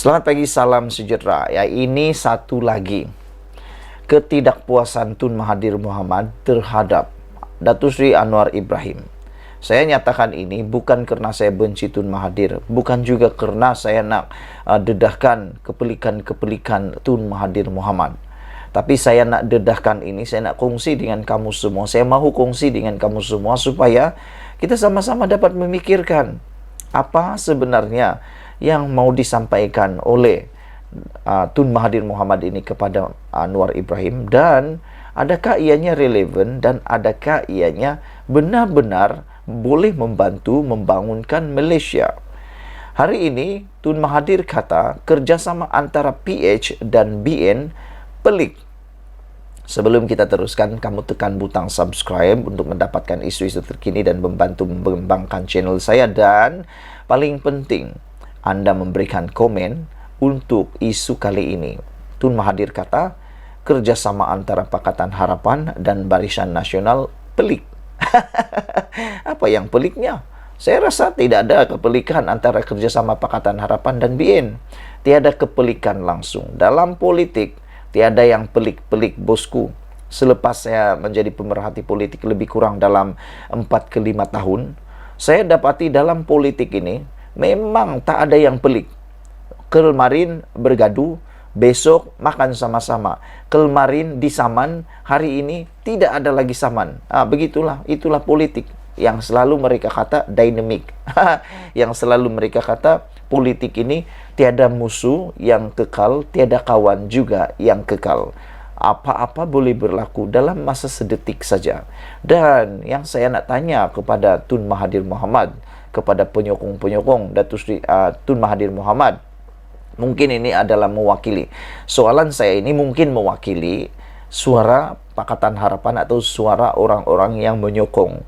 Selamat pagi, salam sejahtera. Ya, ini satu lagi ketidakpuasan Tun Mahathir Mohamad terhadap Datuk Seri Anwar Ibrahim. Saya nyatakan ini bukan karena saya benci Tun Mahathir, bukan juga karena saya nak dedahkan kepelikan-kepelikan Tun Mahathir Mohamad. Tapi saya nak dedahkan ini, saya nak kongsi dengan kamu semua. Saya mahu kongsi dengan kamu semua supaya kita sama-sama dapat memikirkan apa sebenarnya yang mau disampaikan oleh Tun Mahathir Mohamad ini kepada Anwar Ibrahim, dan adakah ianya relevan dan adakah ianya benar-benar boleh membantu membangunkan Malaysia. Hari ini Tun Mahathir kata kerjasama antara PH dan BN pelik. Sebelum kita teruskan, kamu tekan butang subscribe untuk mendapatkan isu-isu terkini dan membantu mengembangkan channel saya. Dan paling penting, Anda memberikan komen untuk isu kali ini. Tun Mahathir kata kerjasama antara Pakatan Harapan dan Barisan Nasional pelik. Apa yang peliknya? Saya rasa tidak ada kepelikan antara kerjasama Pakatan Harapan dan BN. Tiada kepelikan langsung. Dalam politik, tiada yang pelik-pelik, bosku. Selepas saya menjadi pemerhati politik lebih kurang dalam 4 ke 5 tahun, saya dapati dalam politik ini memang tak ada yang pelik. Kemarin bergaduh, besok makan sama-sama. Kemarin disaman, hari ini tidak ada lagi saman. Begitulah, itulah politik yang selalu mereka kata dynamic. Yang selalu mereka kata politik ini tiada musuh yang kekal, tiada kawan juga yang kekal. Apa-apa boleh berlaku dalam masa sedetik saja. Dan yang saya nak tanya kepada Tun Mahathir Mohamad, kepada penyokong-penyokong Datuk Seri Tun Mahathir Mohamad, mungkin ini adalah mewakili. Soalan saya ini mungkin mewakili suara Pakatan Harapan atau suara orang-orang yang menyokong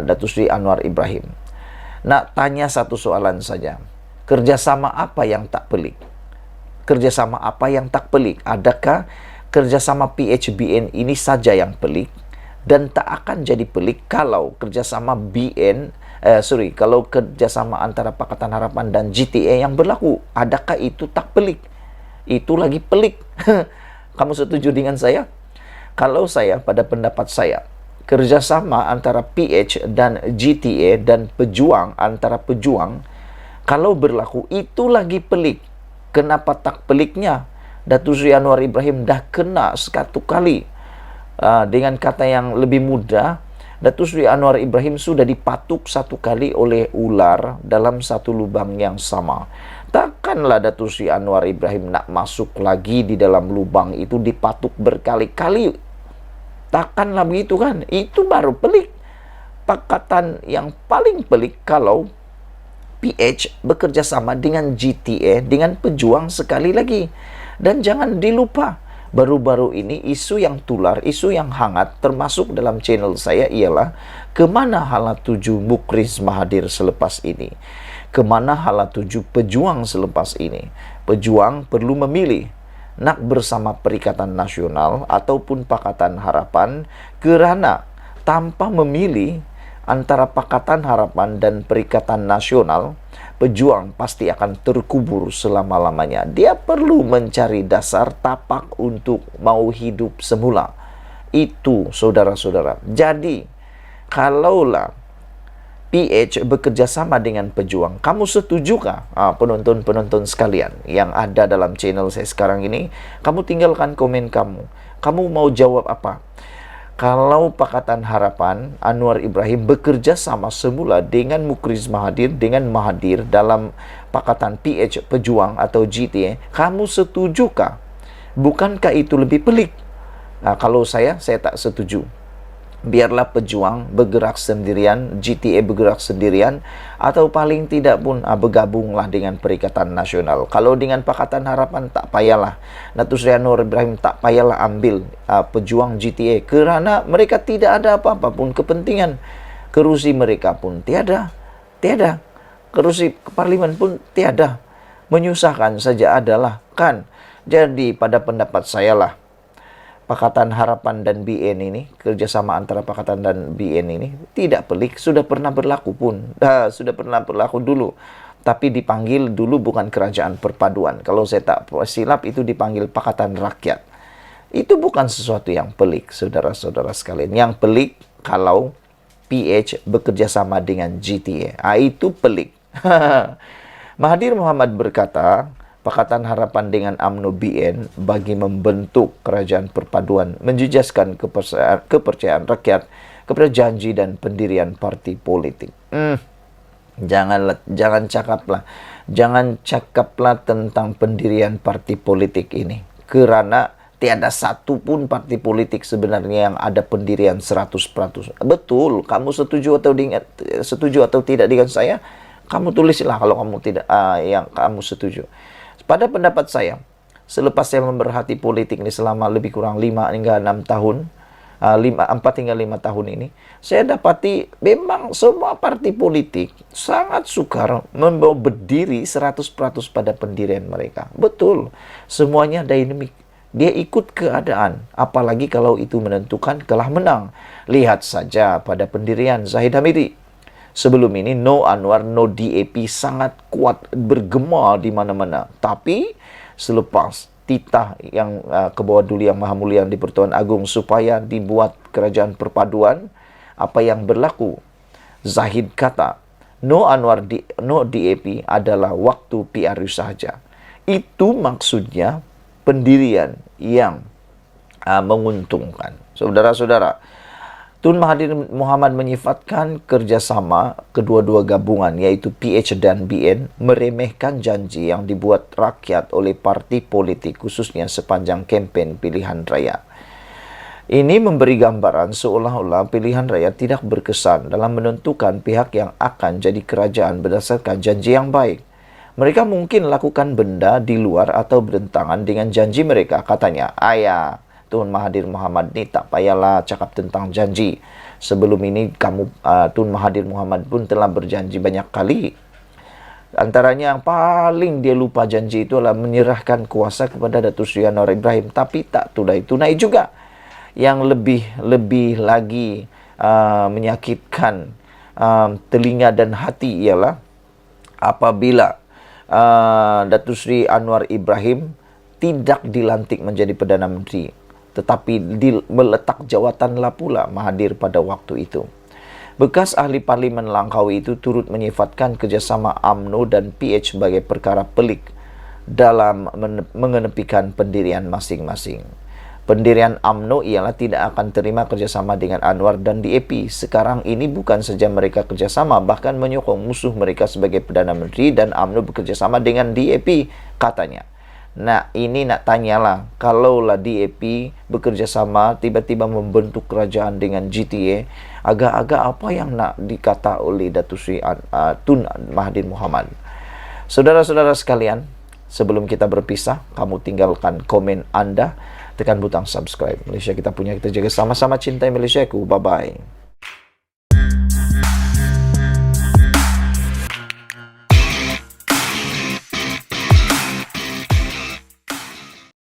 Datuk Seri Anwar Ibrahim. Nak tanya satu soalan saja. Kerjasama apa yang tak pelik? Kerjasama apa yang tak pelik? Adakah kerjasama PHBN ini saja yang pelik? Dan tak akan jadi pelik kalau kerjasama kalau kerjasama antara Pakatan Harapan dan GTA yang berlaku. Adakah itu tak pelik? Itu lagi pelik. Kamu setuju dengan saya? Kalau saya, pada pendapat saya, kerjasama antara PH dan GTA dan pejuang antara pejuang, kalau berlaku itu lagi pelik. Kenapa tak peliknya? Datuk Seri Anwar Ibrahim dah kena satu kali. Dengan kata yang lebih mudah, Datuk Seri Anwar Ibrahim sudah dipatuk satu kali oleh ular dalam satu lubang yang sama. Takkanlah Datuk Seri Anwar Ibrahim nak masuk lagi di dalam lubang itu dipatuk berkali-kali. Takkanlah begitu kan? Itu baru pelik. Pakatan yang paling pelik kalau PH bekerja sama dengan GTA, dengan pejuang sekali lagi. Dan jangan dilupa, baru-baru ini isu yang tular, isu yang hangat termasuk dalam channel saya ialah kemana hala tuju Mukriz Mahathir selepas ini? Kemana hala tuju pejuang selepas ini? Pejuang perlu memilih nak bersama Perikatan Nasional ataupun Pakatan Harapan, kerana tanpa memilih antara Pakatan Harapan dan Perikatan Nasional, pejuang pasti akan terkubur selama-lamanya. Dia perlu mencari dasar tapak untuk mau hidup semula. Itu, saudara-saudara. Jadi, kalaulah PH bekerja sama dengan pejuang, kamu setujukah? Penonton-penonton sekalian yang ada dalam channel saya sekarang ini, kamu tinggalkan komen kamu. Kamu mau jawab apa? Kalau Pakatan Harapan Anwar Ibrahim bekerja sama semula dengan Mukriz Mahathir, dengan Mahathir dalam Pakatan PH Pejuang atau GTA, kamu setujukah? Bukankah itu lebih pelik? Kalau saya tak setuju. Biarlah pejuang bergerak sendirian, GTA bergerak sendirian, atau paling tidak pun bergabunglah dengan Perikatan Nasional. Kalau dengan Pakatan Harapan, tak payahlah. Datuk Seri Anwar Ibrahim tak payahlah ambil pejuang GTA, kerana mereka tidak ada apa-apa pun kepentingan. Kerusi mereka pun tiada. Kerusi parlimen pun tiada. Menyusahkan saja adalah, kan? Jadi pada pendapat saya lah, Pakatan Harapan dan BN ini, kerjasama antara Pakatan dan BN ini tidak pelik, sudah pernah berlaku pun. Sudah pernah berlaku dulu tapi dipanggil dulu bukan Kerajaan Perpaduan. Kalau saya tak silap itu dipanggil Pakatan Rakyat. Itu bukan sesuatu yang pelik, saudara-saudara sekalian. Yang pelik kalau PH bekerja sama dengan GTA. Itu pelik. Mahathir Mohamad berkata, Pakatan Harapan dengan UMNO BN bagi membentuk Kerajaan Perpaduan menjejaskan kepercayaan rakyat kepada janji dan pendirian parti politik. Jangan cakaplah tentang pendirian parti politik ini, karena tiada satu pun parti politik sebenarnya yang ada pendirian 100%. Betul, kamu setuju atau tidak dengan saya? Kamu tulislah kalau kamu tidak yang kamu setuju. Pada pendapat saya, selepas saya memerhati politik ini selama lebih kurang 5 hingga 6 tahun, 4 hingga 5 tahun ini, saya dapati memang semua parti politik sangat sukar membawa berdiri 100% pada pendirian mereka. Betul, semuanya dynamic. Dia ikut keadaan, apalagi kalau itu menentukan kalah menang. Lihat saja pada pendirian Zahid Hamidi. Sebelum ini, No Anwar, No DAP sangat kuat, bergema di mana-mana. Tapi, selepas titah yang ke bawah dulu Yang Maha Mulia di Pertuan Agung supaya dibuat Kerajaan Perpaduan, apa yang berlaku? Zahid kata, No Anwar, No DAP adalah waktu PRU sahaja. Itu maksudnya pendirian yang menguntungkan. Saudara-saudara, Tun Mahathir Mohamad menyifatkan kerjasama kedua-dua gabungan, yaitu PH dan BN, meremehkan janji yang dibuat rakyat oleh parti politik, khususnya sepanjang kempen pilihan raya. Ini memberi gambaran seolah-olah pilihan raya tidak berkesan dalam menentukan pihak yang akan jadi kerajaan berdasarkan janji yang baik. Mereka mungkin lakukan benda di luar atau bertentangan dengan janji mereka, katanya. Ayah, Tun Mahathir Mohamad ni tak payahlah cakap tentang janji. Sebelum ini Tun Mahathir Mohamad pun telah berjanji banyak kali. Antaranya yang paling dia lupa janji itu adalah menyerahkan kuasa kepada Datuk Seri Anwar Ibrahim. Tapi tak tunai juga. Yang lebih lagi menyakitkan telinga dan hati ialah apabila Datuk Seri Anwar Ibrahim tidak dilantik menjadi Perdana Menteri, tetapi meletak jawatanlah pula Mahathir pada waktu itu. Bekas ahli Parlimen Langkawi itu turut menyifatkan kerjasama UMNO dan PH sebagai perkara pelik dalam mengenepikan pendirian masing-masing. Pendirian UMNO ialah tidak akan terima kerjasama dengan Anwar dan DAP. Sekarang ini bukan saja mereka kerjasama, bahkan menyokong musuh mereka sebagai Perdana Menteri, dan UMNO bekerjasama dengan DAP, katanya. Nah, ini nak tanyalah, kalaulah DAP bekerja sama tiba-tiba membentuk kerajaan dengan GTA, agak-agak apa yang nak dikata oleh Datuk Seri Tun Mahathir Mohamad. Saudara-saudara sekalian, sebelum kita berpisah, kamu tinggalkan komen Anda, tekan butang subscribe. Malaysia kita punya, kita jaga sama-sama, cintai Malaysiaku. Bye-bye.